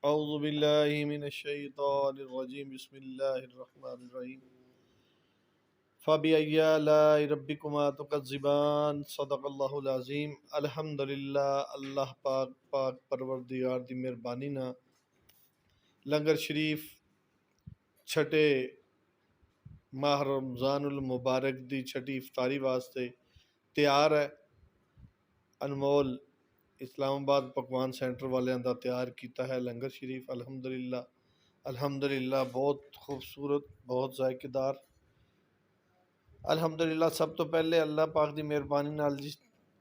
औज़ु बिल्लाहि मिनश्शैतानिर्रजीम बिस्मिल्लाहिर्रहमानिर्रहीम फ़बिअय्यि आलाइ रब्बिकुमा तुकज़्ज़िबान सदक़ल्लाहुल अज़ीम। अल्हम्दुलिल्लाह अल्लाह पाक पाक परवरदिगार दी मेहरबानी ना लंगर शरीफ छठे माह रमज़ानुल मुबारक दी छठी इफ्तारी वास्ते तैयार है। अनमोल इस्लामाबाद पकवान सेंटर वाले का तैयार किया है लंगर शरीफ। अल्हम्दुलिल्लाह बहुत खूबसूरत, बहुत जायकेदार। अल्हम्दुलिल्लाह सब तो पहले अल्लाह पाक की मेहरबानी नाल जी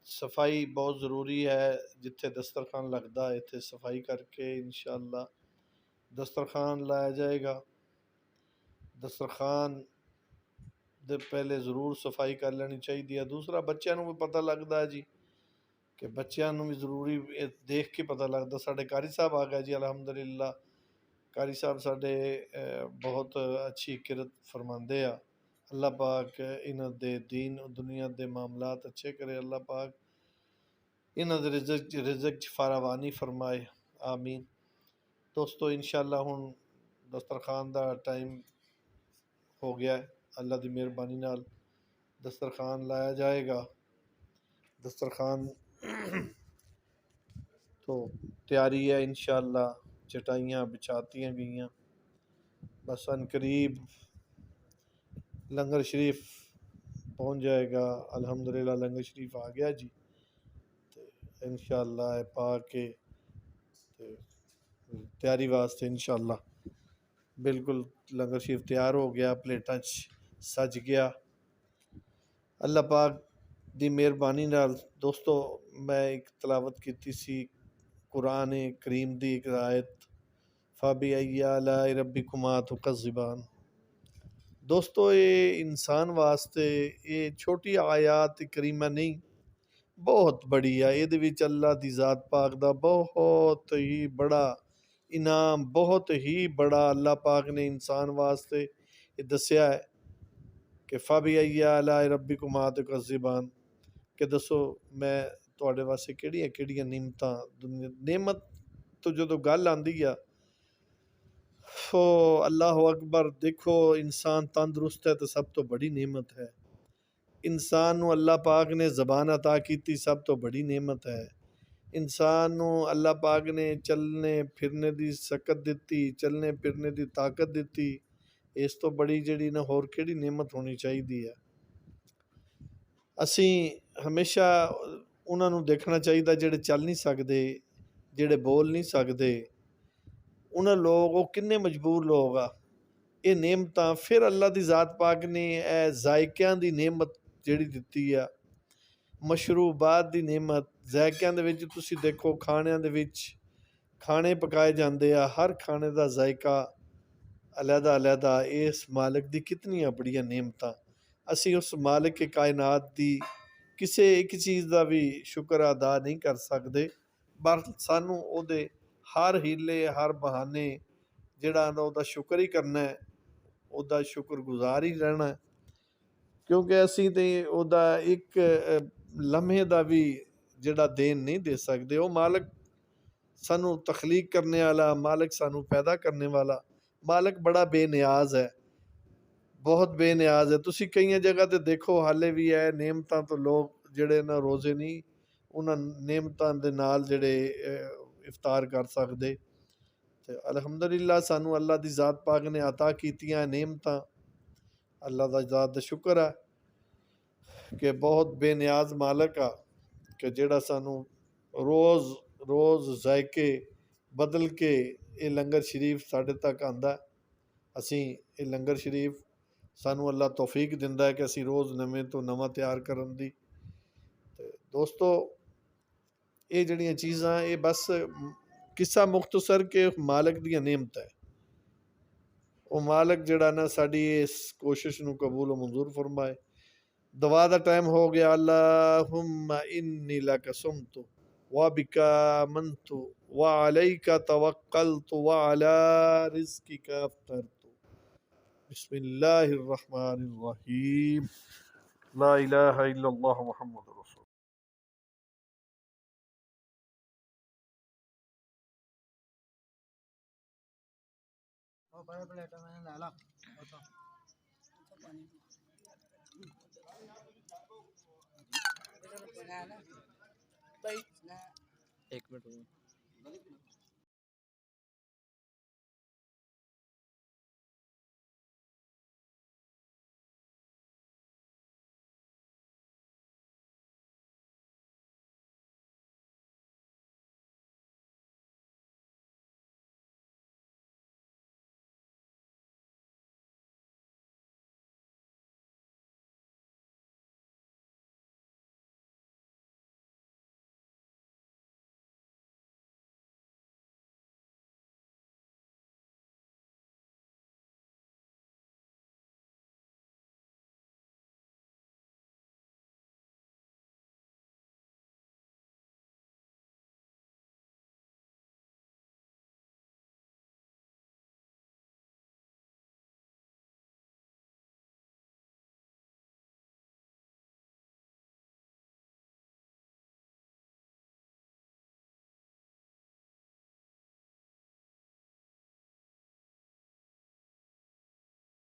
सफाई बहुत ज़रूरी है। जिथे दस्तरखान लगता है इतने सफाई करके इंशाअल्लाह दस्तरखान लाया जाएगा। दस्तरखान दे पहले ज़रूर सफाई कर लेनी चाहिए। दूसरा बच्चों को भी पता लगता है जी कि बच्चों भी जरूरी देख के पता लगता। साढ़े कारी साहब आ गए जी अल्हम्दुलिल्लाह। कारी साहब साढ़े बहुत अच्छी किरत फरमाते आ। अल्लाह पाक इन्हों दे दीन दुनिया के मामलात अच्छे करे। अल्लाह पाक इन्हों दे रिज़्क़ फरावानी फरमाए, आमीन। दोस्तों इंशाअल्लाह हुण दस्तरखान का टाइम हो गया है। अल्लाह की मेहरबानी नाल दस्तरखान लाया जाएगा। दस्तरखान तो तैयारी है इंशाअल्लाह। चटाइयाँ बिछाती गई, बस अन करीब लंगर शरीफ पहुँच जाएगा। अल्हम्दुलिल्लाह लंगर शरीफ आ गया जी। तो इंशाअल्लाह पा के तैयारी वास्ते इंशाअल्लाह बिल्कुल लंगर शरीफ तैयार हो गया, प्लेटा सज गया। अल्लाह पाक दी मेहरबानी नाल दोस्तों मैं एक तलावत की सी कुरान करीम दी एक आयत फ़बिअय्यि आलाइ रब्बिकुमा तुकज़्ज़िबान। दोस्तों ये इंसान वास्ते ये छोटी आयात करीमा नहीं, बहुत बड़ी है। ये अल्लाह की ज़ात पाक दा बहुत ही बड़ा इनाम, बहुत ही बड़ा अल्लाह पाक ने इंसान वास्ते ये दसिया है कि फ़बिअय्यि आलाइ रब्बिकुमा तुकज़्ज़िबान कि दसो मैं तुहाडे वास्ते किहड़ियां किहड़ियां नेमतां दुनिया नेमत तो जो गल आंदी आ हो अल्लाह अकबर। देखो इंसान तंदुरुस्त है तो सब तो बड़ी नेमत है। इंसान नू अल्लाह पाक ने ज़बान अता की सब तो बड़ी नेमत है। इंसान नू अल्लाह पाक ने चलने फिरने की सकत दी, चलने फिरने की ताकत दी। इस तो बड़ी जड़ी ना होर केड़ी नेमत होनी चाहिए है। असी हमेशा उन्होंने देखना चाहिए जेड़े चल नहीं सकते, जेड़े बोल नहीं सकते, उन्हें लोग वो किन्ने मजबूर लोग आ। ये नेमतां फिर अल्लाह की ज़ात पाक ने जायकियां की नेमत जिहड़ी दित्ती आ, मशरूबात की नेमत। जायकियां दे विच तुसीं देखो खाणियां दे विच खाने पकाए जाते आ, हर खाने का जायका अलहदा अलहदा। इस मालिक की कितनियां बड़ियां नेमतां। असी उस मालिक के कायनात की किसी एक चीज़ का भी शुक्र अदा नहीं कर सकते। पर सानू उहदे हर हीले हर बहाने जिहड़ा उहदा शुक्र ही करना है, उहदा शुक्रगुजार ही रहना है। क्योंकि असी तो उहदा एक लम्हे का भी जिहड़ा देन नहीं दे सकते। वो मालिक सानू तखलीक करने वाला, मालिक सानू पैदा करने वाला मालिक बड़ा बेनियाज है, बहुत बेनियाज है। तुसी कई जगह ते देखो हाले भी है नेमतां तो लोग जिहड़े ना रोज़े नहीं उन्होंने नेमतां दे नाल जिहड़े इफ्तार कर सकते। तो अल्हम्दुलिल्लाह सानू अल्लाह की ज़ात पाक ने अता कीतियां नेमतां। अल्लाह का ज़ात दा शुक्र है कि बहुत बेनियाज मालिक आ कि जिहड़ा सानू रोज़ रोज़ जायके बदल के ये लंगर शरीफ साढ़े तक आंदा। असी ये लंगर शरीफ सानू अल्लाह तौफीक दिंदा है कि असी रोज़ नवें तो नवा तैयार करन दी। ते दोस्तों ये जड़ियाँ चीज़ां ये बस किस्सा मुख्तसर के मालिक दी नेमत है। वो मालिक जड़ा ना साड़ी इस कोशिश नू कबूल मंजूर फरमाए। दवा का टाइम हो गया। अल्लाहुम्मा इन्नी लका सुमतु व बिका आमनतु व अलैका तवक्कलतु व अला रिज़्किका अफ्तरतु। बिस्मिल्लाहिर रहमानिर रहीम। ला इलाहा इल्लल्लाह मुहम्मदुर रसूलुल्लाह। एक मिनट